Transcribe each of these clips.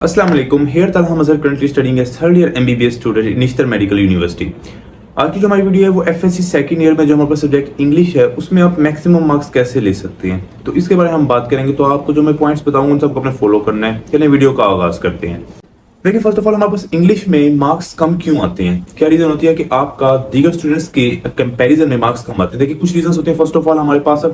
Assalamu alaikum. Here Talha Mazhar currently studying as third year MBBS student in Nishtar Medical University. आज की जो हमारी video है वो FSC सेकंड ईयर में जो हमारे पास सब्जेक्ट इंग्लिश है उसमें आप मैक्सिमम मार्क्स कैसे ले सकते हैं, तो इसके बारे में हम बात करेंगे। तो आपको जो मैं पॉइंट्स बताऊंगा उन सबको अपने फॉलो करना है। चलिए वीडियो का आगाज करते हैं। देखिए, फर्स्ट ऑफ ऑल हमारे पास इंग्लिश में मार्क्स कम क्यों आते हैं, क्या रीजन होती है कि आपका दीगर स्टूडेंट्स के कंपैरिजन में मार्क्स कम आते हैं। देखिए, कुछ रीजन होते हैं। फर्स्ट ऑफ ऑल हमारे पास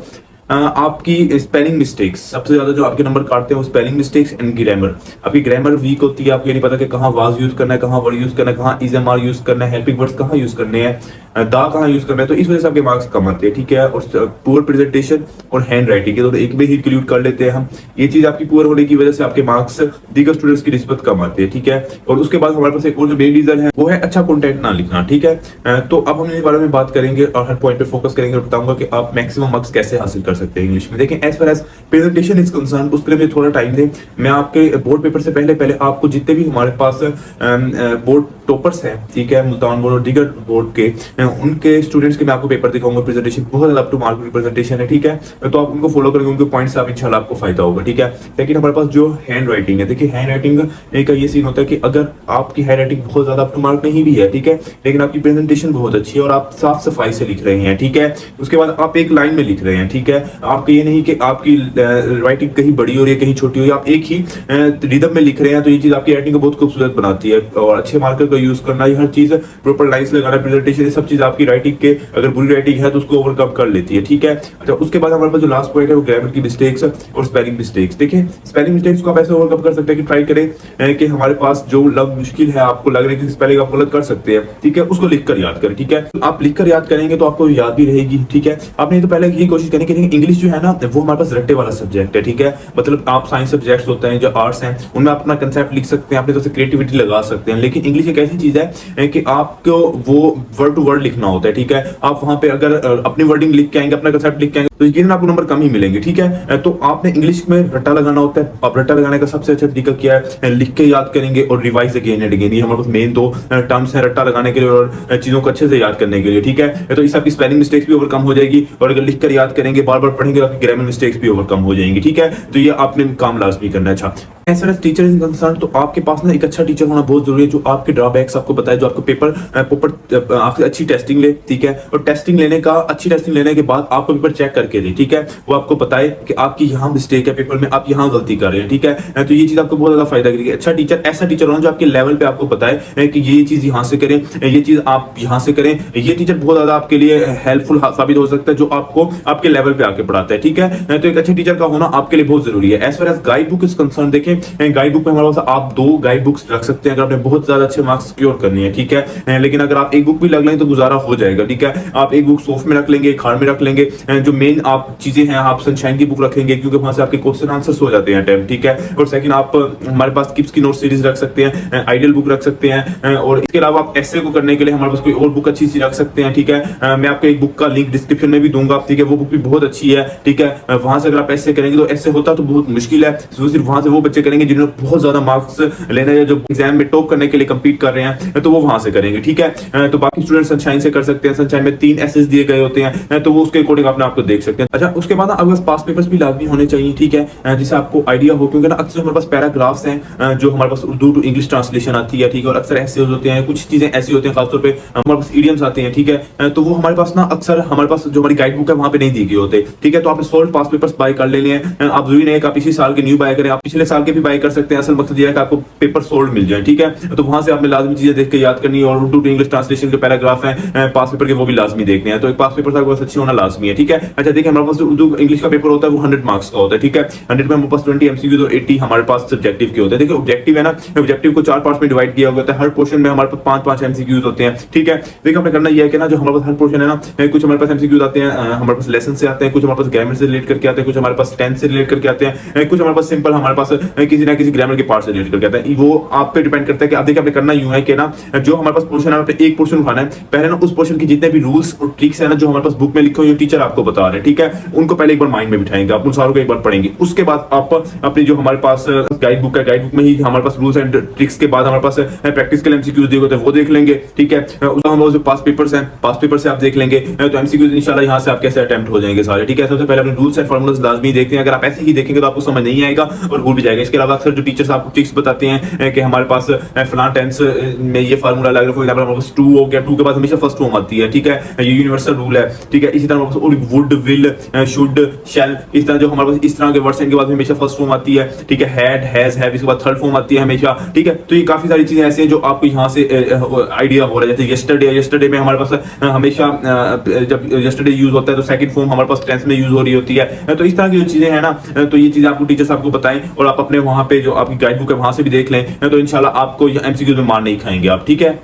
आपकी स्पेलिंग मिस्टेक्स, सबसे ज्यादा जो आपके नंबर काटते हैं वो स्पेलिंग मिस्टेक्स एंड ग्रामर। आपकी ग्रामर वीक होती है, आपको ये नहीं पता कि कहाँ वाज यूज करना है, कहाँ वर्ड यूज करना है, कहाँ इज एम आर यूज करना है, हेल्पिंग वर्ड्स कहाँ यूज करने हैं, दा कहाँ यूज करना है। तो इस वजह से आपके मार्क्स कम आते हैं, ठीक है। और पुअर प्रेजेंटेशन और हैंड राइटिंग तो एक में ही इंक्लूड कर लेते हैं हम। ये चीज आपकी पुअर होने की वजह से आपके मार्क्स दीगर स्टूडेंट्स की निस्बत कम आते हैं, ठीक है। और उसके बाद हमारे पास एक और जो मेन रीजन है वो है अच्छा कंटेंट ना लिखना, ठीक है। तो अब हम इस बारे में बात करेंगे और हर पॉइंट पे फोकस करेंगे और बताऊंगा कि आप मैक्सिमम मार्क्स कैसे हासिल कर सकते हैं इंग्लिश में। देखिए, as far as presentation is concerned, उसके लिए थोड़ा टाइम दें। मैं आपके बोर्ड पेपर से पहले आपको जितने भी हमारे पास बोर्ड टॉपर्स हैं, ठीक है, मुल्तान बोर्ड और दीगर बोर्ड के उनके स्टूडेंट्स के मैं आपको पेपर दिखाऊंगा। प्रेजेंटेशन बहुत ज्यादा अप टू मार्क प्रेजेंटेशन है, ठीक है। तो आप उनको फॉलो करेंगे, उनके पॉइंट्स आप इंशाल्लाह आपको फायदा होगा, ठीक है। लेकिन हमारे पास जो हैंड राइटिंग है, देखिए हैंड राइटिंग का ये सीन होता है कि अगर आपकी हैंड राइटिंग बहुत ज्यादा अप टू मार्क नहीं भी है, ठीक है, लेकिन आपकी प्रेजेंटेशन बहुत अच्छी है और आप साफ सफाई से लिख रहे हैं, ठीक है, उसके बाद आप एक लाइन में लिख रहे हैं, ठीक है। आपको ये नहीं कि आपकी राइटिंग कहीं बड़ी हो रही है कहीं छोटी हो रही है, आप एक ही रिदम में लिख रहे हैं। तो ये चीज आपकी राइटिंग को बहुत खूबसूरत बनाती है। और अच्छे मार्कर का यूज करना, ये हर चीज प्रॉपर लाइंस लगाना, प्रेजेंटेशन, ये सब चीज आपकी राइटिंग के अगर बुरी राइटिंग है तो उसको ओवरकम कर लेती है, ठीक है। अच्छा, उसके बाद हमारे पास जो लास्ट पॉइंट है वो ग्रामर की मिस्टेक्स और स्पेलिंग मिस्टेक्स। देखिए, स्पेलिंग मिस्टेक्स को आप ऐसे ओवरकम कर सकते हैं कि ट्राई करें कि हमारे पास जो लफ्ज मुश्किल है, आपको लग रहा है कि स्पेलिंग आप गलत कर सकते हैं, ठीक है, उसको लिखकर याद करें, ठीक है। आप लिखकर याद करेंगे तो आपको याद भी रहेगी, ठीक है। आपने तो पहले ये कोशिश करनी कि इंग्लिश जो है ना वो हमारे पास रट्टे वाला सब्जेक्ट है, ठीक है। मतलब आप साइंस सब्जेक्ट्स होते हैं जो आर्ट्स हैं उनमें आप अपना कंसेप्ट लिख सकते हैं, अपने तरफ से क्रिएटिविटी लगा सकते हैं। लेकिन इंग्लिश एक ऐसी चीज है कि आपको वो वर्ड टू वर्ड लिखना होता है, ठीक है। आप वहां पे अगर अपनी वर्डिंग लिख के आएंगे, अपना कंसेप्ट लिख के आएंगे तो यकीनन आपको नंबर कम ही मिलेंगे, ठीक है। तो आपने इंग्लिश में रट्टा लगाना होता है। आप रट्टा लगाने का सबसे अच्छा तरीका क्या है, लिख के याद करेंगे और रिवाइज अगेन एंड अगेन। ये हमारे पास मेन दो टर्म्स हैं रट्टा लगाने के लिए और चीजों को अच्छे से याद करने के लिए, ठीक है। तो इस आपकी स्पेलिंग मिस्टेक्स भी ओवरकम हो जाएगी और अगर लिख कर याद करेंगे, बार बार पढ़ेंगे तो आपकी ग्रामर मिस्टेक्स भी ओवरकम हो जाएंगी, ठीक है। तो ये आपने काम लाजमी करना है। अच्छा, as far as teacher is concerned, तो आपके पास ना एक अच्छा टीचर होना बहुत जरूरी है जो आपके ड्रॉबैक्स आपको बताए, जो आपको पेपर आपसे अच्छी टेस्टिंग ले, ठीक है। और टेस्टिंग लेने का, अच्छी टेस्टिंग लेने के बाद आपको पेपर चेक करके दे, ठीक है। वो आपको बताए कि आपकी यहाँ मिस्टेक है पेपर में, आप यहाँ गलती कर रहे हैं, ठीक है। तो ये चीज आपको बहुत ज्यादा फायदा करेगी। अच्छा टीचर ऐसा टीचर होना जो आपके लेवल पे आपको बताए कि ये चीज यहाँ से करें, ये चीज आप यहाँ से करें। ये टीचर बहुत ज्यादा आपके लिए हेल्पफुल साबित हो सकता है जो आपको आपके लेवल पे आके पढ़ाता है, ठीक है। तो एक अच्छे टीचर का होना आपके लिए बहुत जरूरी है। As far as guide book is concerned, देखें गाइड बुक में हमारे पास आप 2 गाइड बुक्स रख सकते हैं अगर आपने बहुत ज्यादा अच्छे मार्क्स सिक्योर करनी है, ठीक है। लेकिन अगर आप एक बुक भी लग लें तो गुजारा हो जाएगा, ठीक है। आप एक बुक सोफ में रख लेंगे, एक हार्ड में रख लेंगे। जो मेन आप चीजें हैं आप सनशाइन की बुक रखेंगे क्योंकि वहां से आपके क्वेश्चन आंसर्स हो जाते हैं अटेम्प्ट, ठीक है। और सेकंड आप हमारे पास किप्स की नोट सीरीज रख सकते हैं, आइडियल बुक रख सकते हैं। और इसके अलावा आप एसे को करने के लिए हमारे पास कोई और बुक अच्छी सी रख सकते हैं, ठीक है। मैं आपको एक बुक का लिंक डिस्क्रिप्शन में भी दूंगा, ठीक है। वो बुक भी बहुत अच्छी है, ठीक है। वहां से अगर आप ऐसे करेंगे तो ऐसे होता तो बहुत मुश्किल है, सिर्फ वहां से वो बच्चे करेंगे जिन्होंने बहुत ज्यादा मार्क्स लेना है, जो एग्जाम में टॉप करने के लिए compete कर रहे हैं, तो वो वहां से करेंगे, ठीक है। तो बाकी स्टूडेंट सनशाइन से कर सकते हैं। सनशाइन में 3 एसेस दिए गए होते हैं, तो वो उसके अकॉर्डिंग अपने आपको देख सकते हैं। अच्छा, उसके बाद आपके पास पेपर्स भी लाजमी होने चाहिए, ठीक है, जिससे आपको आइडिया हो, क्योंकि ना अक्सर हमारे पास पैराग्राफ्स हैं जो हमारे पास उर्दू टू इंग्लिश ट्रांसलेशन आती है, ठीक है। और अक्सर ऐसे होते हैं, कुछ चीजें ऐसी होती हैं, खासतौर पे हमारे पास इडियम्स आते हैं, ठीक है। तो वो हमारे पास ना अक्सर हमारे पास जो हमारी गाइड बुक है वहां पे नहीं दी गई होते, ठीक है। तो आपने सोल्ड पास पेपर्स बाय कर लेने हैं। आप जरूरी नहीं है कि आप इसी साल के न्यू बाय करें, आप पिछले साल के भी बाय कर सकते हैं। असल मकसद ये है कि आपको पेपर सोल्ड मिल जाए, ठीक है। तो वहां से आपने लाजमी चीजें देख के याद करनी है। और उर्दू टू इंग्लिश ट्रांसलेशन के पैराग्राफ हैं पास पेपर के, वो भी लाजमी देखने हैं। तो एक पास पेपर आपके पास अच्छी होना लाजमी है, ठीक है। अच्छा, देखिए हमारे पास जो उर्दू इंग्लिश का पेपर होता है वो 100 मार्क्स का होता है, ठीक है। 100 में हमारे पास 20 एमसीक्यू और 80 हमारे पास सब्जेक्टिव के होते हैं। देखिए ऑब्जेक्टिव है ना, ऑब्जेक्टिव को 4 पार्ट्स में डिवाइड किया होता है। हर पोर्शन में हमारे पास 5-5 एमसीक्यूज होते हैं, ठीक है। देखिए हमने करना यह है कि ना जो हमारे पास हर पोर्शन है ना, कुछ हमारे पास एमसीक्यूज आते हैं हमारे पास लेसन से आते हैं, कुछ हमारे पास ग्रामर से रिलेट करके आते हैं, कुछ हमारे पास टेंस से रिलेट करके आते हैं, कुछ हमारे पास सिंपल हमारे पास किसी ना किसी ग्रामर के पार्ट से रिलेट करके आते हैं। वो आप पे डिपेंड करता है कि आप देखिए आपने करना यूं है कि ना जो हमारे पास पोर्शन है आपने एक पोर्शन उठाना है। पहले ना उस पोर्शन की जितने भी रूल्स और ट्रिक्स है ना जो हमारे पास बुक में लिखे हुए टीचर आपको बता रहे हैं, ठीक है, उनको पहले एक बार माइंड में बिठाएंगे, आप उन सारों को एक बार पढ़ेंगे। उसके बाद आप अपनी जो हमारे पास गाइड बुक है, गाइड बुक में ही हमारे पास रूल्स एंड ट्रिक्स के बाद हमारे पास प्रैक्टिस के लिए एमसीक्यूज दिए होते हैं, वो देख लेंगे, ठीक है। उसका हमारे जो पास पेपर्स हैं, पास पेपर से आप देख लेंगे तो एमसीक्यूज इंशाल्लाह यहां से आप कैसे अटेम्प्ट हो जाएंगे सारे, ठीक है। सबसे पहले अपने रूल्स एंड फॉर्मूलाज लाजमी देखते हैं। अगर आप ऐसे ही देखेंगे तो आपको समझ नहीं आएगा और भूल भी जाएगा। इसके इसके अलावा अक्सर जो टीचर्स आपको ट्रिक्स बताते हैं कि हमारे पास फलां टेंस में ये फार्मूला लग रहा है, फॉर एग्जांपल हमारे पास टू हो गया, टू के बाद हमेशा फर्स्ट फॉर्म आती है, ठीक है, ये यूनिवर्सल रूल है, ठीक है। इसी तरह हमारे पास वुड, विल, शुड, शैल, इस तरह जो हमारे पास इस तरह के वर्ड्स हैं इनके बाद हमेशा फर्स्ट फॉर्म आती है, ठीक है। हैड, हैज, हैव, इसके बाद थर्ड फॉर्म आती है हमेशा, ठीक है। तो ये काफी सारी चीजें ऐसी हैं जो आपको यहाँ से आइडिया हो रहा है। जैसे यस्टरडे में हमारे पास हमेशा जब यस्टरडे यूज होता है तो सेकंड फॉर्म हमारे पास टेंस में यूज हो रही होती है। तो इस तरह की जो चीजें हैं ना, तो ये चीजें आपको टीचर्स आपको बताएं और आप अपने वहां पे जो आपकी गाइड बुक है वहां से भी देख लें, तो इंशाल्लाह आपको एमसीक्यू में मार नहीं खाएंगे आप, ठीक है।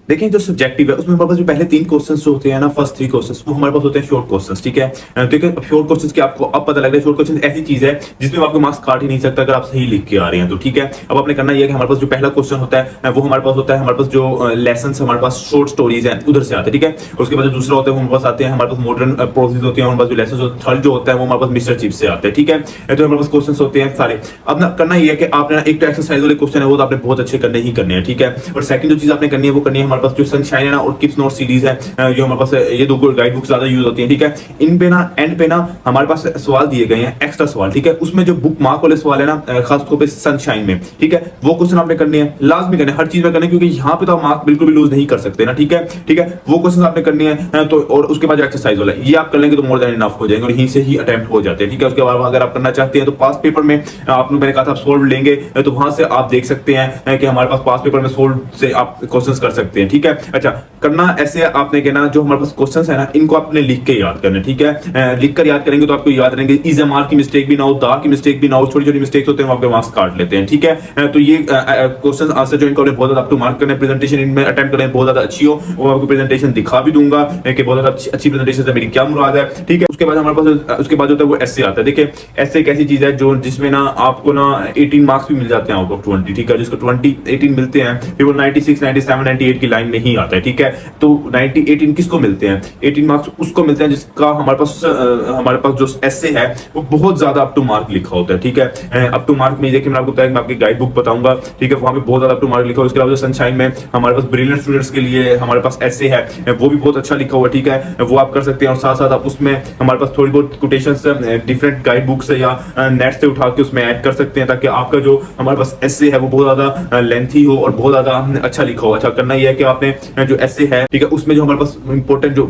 देखें जो सब्जेक्टिव है उसमें हमारे पास जो पहले 3 क्वेश्चंस जो होते हैं ना, फर्स्ट 3 क्वेश्चंस वो हमारे पास होते हैं शॉर्ट क्वेश्चंस, ठीक है। ठीक है, शॉर्ट क्वेश्चंस के आपको अब पता लग रहा है शॉर्ट क्वेश्चन ऐसी चीज है जिसमें आपको मार्क्स काट ही नहीं सकता अगर आप सही लिख के आ रहे हैं तो, ठीक है। अब आपने करना ये है कि हमारे पास जो पहला क्वेश्चन होता है वो हमारे पास होता है, हमारे पास जो लेसन हमारे पास शॉर्ट स्टोरीज हैं उधर से आते हैं, ठीक है। उसके बाद जो दूसरा होता है वो हमारे पास आते हैं, हमारे पास मॉडर्न प्रोसेस होती है, हमारे पास जो लेसन थर्ड जो होता है वो हमारे पास मिस्टर चिप से आते हैं, ठीक है। तो हमारे पास क्वेश्चन होते हैं सारे। अब ना करना ये है कि आपने एक तो एक्सरसाइज वाले क्वेश्चन है वो तो आपने बहुत अच्छे करने ही करने हैं, ठीक है। और सेकंड जो चीज आपने करनी है वो करनी है हमारे पास जो सनशाइन है ना और किप्स नोट सीरीज है जो हमारे पास ये दो गाइड बुक ज्यादा यूज होती हैं, ठीक है। इन पे ना एंड पे ना हमारे पास सवाल दिए गए हैं, एक्स्ट्रा सवाल, ठीक है। उसमें जो बुक मार्क वाले सवाल है ना खास तौर पे सनशाइन में, ठीक है, वो क्वेश्चन आपने करने हैं, लाजमी करने हर चीज में करने, क्योंकि यहाँ पे तो आप मार्क बिल्कुल भी लूज नहीं कर सकते ना, ठीक है, ठीक है। वो क्वेश्चन आपने करने हैं तो, और उसके बाद एक्सरसाइज वाला ये आप कर लेंगे तो मोर देन इनफ हो जाएंगे और यहीं से ही अटेम्प्ट हो जाते हैं, ठीक है। उसके बाद अगर आप करना चाहते हैं तो पास पेपर में आपने मैंने कहा था आप सोल्व लेंगे तो वहां से आप देख सकते हैं कि हमारे पास पेपर में सोल्व से आप क्वेश्चंस कर सकते हैं, ठीक है। अच्छा, करना ऐसे आपने कहना जो हमारे पास क्वेश्चंस है ना इनको आपने लिख के याद करना, ठीक है। लिख कर याद करेंगे तो आपको याद रहेंगे, इज़मार की मिस्टेक भी ना हो, दा की मिस्टेक भी ना हो, छोटी छोटी मिस्टेक्स होते हैं वो आपके मार्क्स काट लेते हैं, ठीक है। तो ये क्वेश्चंस आंसर जो इनको बहुत ज्यादा अप टू मार्क करने, प्रेजेंटेशन इनमें अटेम्प्ट करें बहुत ज्यादा अच्छी हो, वो आपको प्रेजेंटेशन दिखा भी दूंगा कि बहुत ज्यादा अच्छी प्रेजेंटेशन से मेरी क्या मुराद है, ठीक है। उसके बाद हमारे पास उसके बाद होता है वो एसे आता है। देखिए एसे एक ऐसी चीज है जो जिसमें ना आपको ना 18 मार्क्स भी मिल जाते हैं आउट ऑफ 20, ठीक है। जिसको 18 मिलते हैं फिर वो 96, 97, 98 की लाइन में ही आता है, ठीक है। तो 18 किसको मिलते हैं? 18 मार्क्स उसको मिलते हैं जिसका हमारे पास जो एसे है वो बहुत ज्यादा अप टू मार्क लिखा होता है, ठीक है। अप टू मार्क में देखिए मैं आपको बताया, मैं आपकी गाइड बुक बताऊंगा, ठीक है, वहां पे बहुत ज्यादा अप टू मार्क लिखा हुआ है। उसके अलावा सनशाइन में हमारे पास ब्रिलियंट स्टूडेंट्स के लिए हमारे पास एसे है वो भी बहुत अच्छा लिखा हुआ है, ठीक है, वो आप कर सकते हैं। और साथ साथ आप उसमें हमारे पास थोड़ी बहुत कोटेशंस डिफरेंट गाइड बुक से या नेट से उठा के उसमें ऐड कर सकते हैं ताकि आपका जो हमारे पास एसे है वो बहुत ज्यादा लेंथी हो और बहुत ज्यादा अच्छा लिखा हो। अच्छा, करना यह है कि आपने जो एसे है, ठीक है, उसमें जो हमारे पास इंपॉर्टेंट जो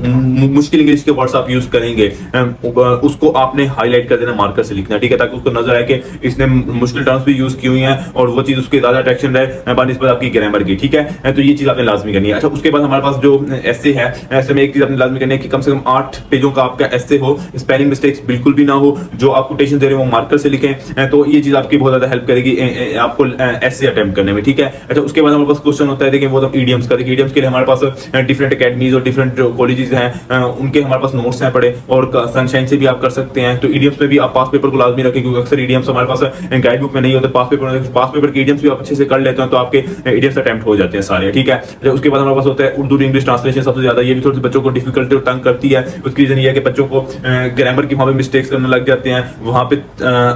मुश्किल इंग्लिश के वर्ड्स आप यूज करेंगे उसको आपने हाईलाइट कर देना, मार्कर से लिखना, ठीक है, ताकि उसको नजर आए कि इसने मुश्किल टर्म्स भी यूज की हुई हैं और वो चीज उसके ज्यादा अट्रैक्शन रहे बानिस्बत आपकी ग्रामर की, ठीक है। तो ये चीज आपने लाजमी करनी है। अच्छा, उसके बाद हमारे पास जो एसे है, ऐसे में एक चीज आपने लाजमी करनी है कि कम से कम 8 पेजों का आपका एसे हो, स्पेलिंग मिस्टेक्स बिल्कुल भी ना हो, जो आप कोटेशन दे रहे हो वो मार्कर से लिखें, तो ये चीज आपकी बहुत ज्यादा हेल्प करेगी आपको एसे अटेम्प्ट करने में, ठीक है। अच्छा, उसके बाद हमारे पास क्वेश्चन होता है, देखिए वो तो ईडियम्स का। देखिए ईडियम्स के लिए हमारे पास डिफरेंट अकेडमीज और डिफरेंट कॉलेजेस हैं, उनके हमारे पास नोट्स हैं पड़े और सनशाइन से भी आप कर सकते हैं। तो ईडियम्स में भी आप पास पेपर को लाजमी रखें, क्योंकि अक्सर ईडियम्स हमारे पास गाइड बुक में नहीं होते, पास पेपर के ईडियम्स भी आप अच्छे से कर लेते हैं तो आपके ईडियम्स अटेम्प्ट हो जाते हैं सारे, ठीक है। उसके बाद हमारे पास होता है उर्दू इंग्लिश ट्रांसलेशन, सबसे ज्यादा ये भी थोड़ी बच्चों को डिफिकल्टी और तंग करती है। उसकी रीजन ये है कि बच्चों को ग्रामर की वहां पे मिस्टेक्स करने लग जाते हैं, वहां पे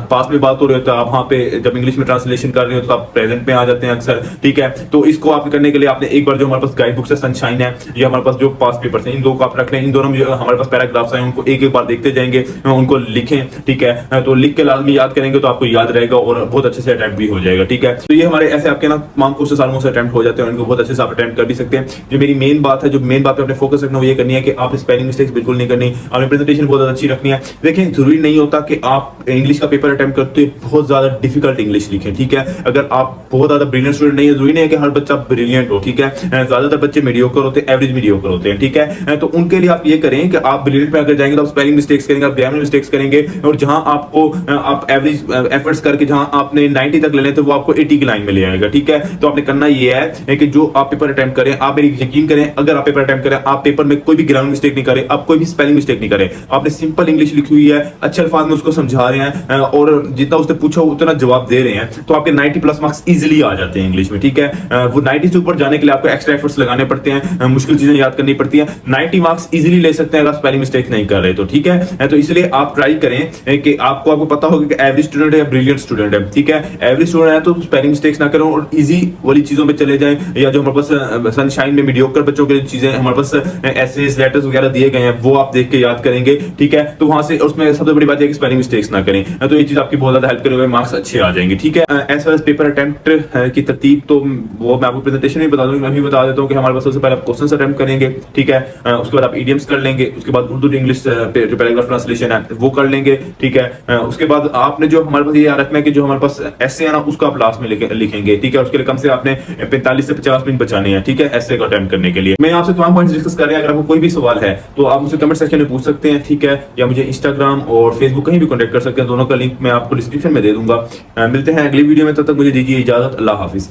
पास में बात हो रही होती है, आप वहां पे जब इंग्लिश में ट्रांसलेशन कर रहे हो तो आप प्रेजेंट में आ जाते हैं अक्सर, ठीक है। तो इसको आप करने के लिए आपने एक बार जो हमारे पास गाइड बुक से सनशाइन है या हमारे पास जो पास पेपर है, इन दो को आप रख लें। इन दोनों में हमारे पास पैराग्राफ्स हैं, उनको एक एक बार देखते जाएंगे, उनको लिखें, ठीक है। तो लिख के लाजमी याद करेंगे तो आपको याद रहेगा और बहुत अच्छे से अटेम्प्ट भी हो जाएगा, ठीक है। तो ये हमारे ऐसे आपके ना तमाम क्वेश्चन ऑलमोस्ट अटेम्प्ट हो जाते हैं, इनको बहुत अच्छे से आप अटेम्प्ट कर भी सकते हैं। जो मेरी मेन बात है, जो मेन बात पे अपने फोकस रखना वो ये करनी है कि आप स्पेलिंग मिस्टेक्स बिल्कुल नहीं करनी, आपने प्रेजेंटेशन बहुत ज्यादा अच्छी रखनी है। देखिए जरूरी नहीं होता कि आप इंग्लिश का पेपर अटेम्प्ट करते हुए बहुत ज्यादा डिफिकल्ट इंग्लिश लिखें, ठीक है। अगर आप बहुत ज्यादा ब्रिलियंट स्टूडेंट नहीं है, जरूरी नहीं है कि हर बच्चा ब्रिलियंट हो, ठीक है। ज्यादातर बच्चे मीडियोकर होते हैं, एवरेज मीडियोकर होते हैं, ठीक है। तो उनके लिए आप ये करें कि आप ब्रिलियंट में अगर जाएंगे तो आप स्पेलिंग मिस्टेक्स करेंगे, आप ग्रामर मिस्टेक्स करेंगे, और जहां आपको आप एवरेज एफर्ट्स करके जहां आपने 90 तक लेने तो वो आपको 80 की लाइन में ले आएगा, ठीक है। तो आपने करना ये है कि जो आप पेपर अटेम्प्ट करें, आप मेरी यकीन करें, अगर आप पेपर अटेम्प्ट करें, आप पेपर में कोई भी ग्रामर मिस्टेक नहीं करें, आप कोई भी स्पेलिंग मिस्टेक नहीं करें, आपने सिंपल इंग्लिश लिखी हुई है, अच्छे अल्फाज में उसको समझा रहे हैं और जितना उसने पूछा उतना जवाब दे रहे हैं, तो आपके 90 प्लस मार्क्स इजीली आ जाते हैं इंग्लिश में, ठीक है। वो 90 से ऊपर जाने के लिए आपको एक्स्ट्रा एक्स्ट्रा एफर्ट्स लगाने पड़ते हैं, मुश्किल चीजें याद करनी पड़ती है। 90 मार्क्स इजीली ले सकते हैं अगर स्पेलिंग मिस्टेक नहीं कर रहे तो, ठीक है। तो इसलिए आप ट्राई करें कि आपको पता होगा कि एवरेज स्टूडेंट है या ब्रिलियंट स्टूडेंट है, ठीक है। एवरेज स्टूडेंट है तो स्पेलिंग मिस्टेक्स ना करें और इजी वाली चीजों पे चले जाएं, या जो हमारे पास सनशाइन में मीडियोकर बच्चों के चीजें हमारे पास एसेज लेटर्स वगैरह दिए गए हैं वो आप देख के याद करेंगे, ठीक है। तो वहां से उसमें सबसे बड़ी बात है कि स्पेलिंग मिस्टेक्स ना करें, तो ये चीज आपकी बहुत ज्यादा हेल्प करेगी, मार्क्स अच्छे आ जाएंगे, ठीक है। As well as paper attempt की तरतीब तो वो मैं आपको प्रेजेंटेशन में बता दूंगा, मैं भी बता देता हूँ कि हमारे पास सबसे पहले आप क्वेश्चन अटेम्प्ट करेंगे, ठीक है। उसके बाद आप ईडियम्स कर लेंगे, उसके बाद Urdu to English paragraph translation है वो कर लेंगे, ठीक है। उसके बाद आपने जो हमारे पास ये याद रखना है कि जो हमारे पास ऐसे है ना उसको आप लास्ट में लिखेंगे, ठीक है। उसके लिए कम से आपने 45 से 50 मिनट बचाने हैं, ठीक है, ऐसे को अटेम्प्ट करने के लिए। मैं आपसे तमाम पॉइंट्स डिस्कस कर रहे हैं, अगर आपको कोई भी सवाल है तो आप मुझसे कमेंट सेक्शन में पूछ सकते हैं, ठीक है, या मुझे इंस्टाग्राम और फेसबुक कहीं भी कॉन्टेक्ट कर सकते हैं, दोनों का लिंक मैं आपको डिस्क्रिप्शन में दे दूंगा। मिलते हैं अगली वीडियो में, तब तक मुझे दीजिए इजाजत, अल्लाह हाफिज।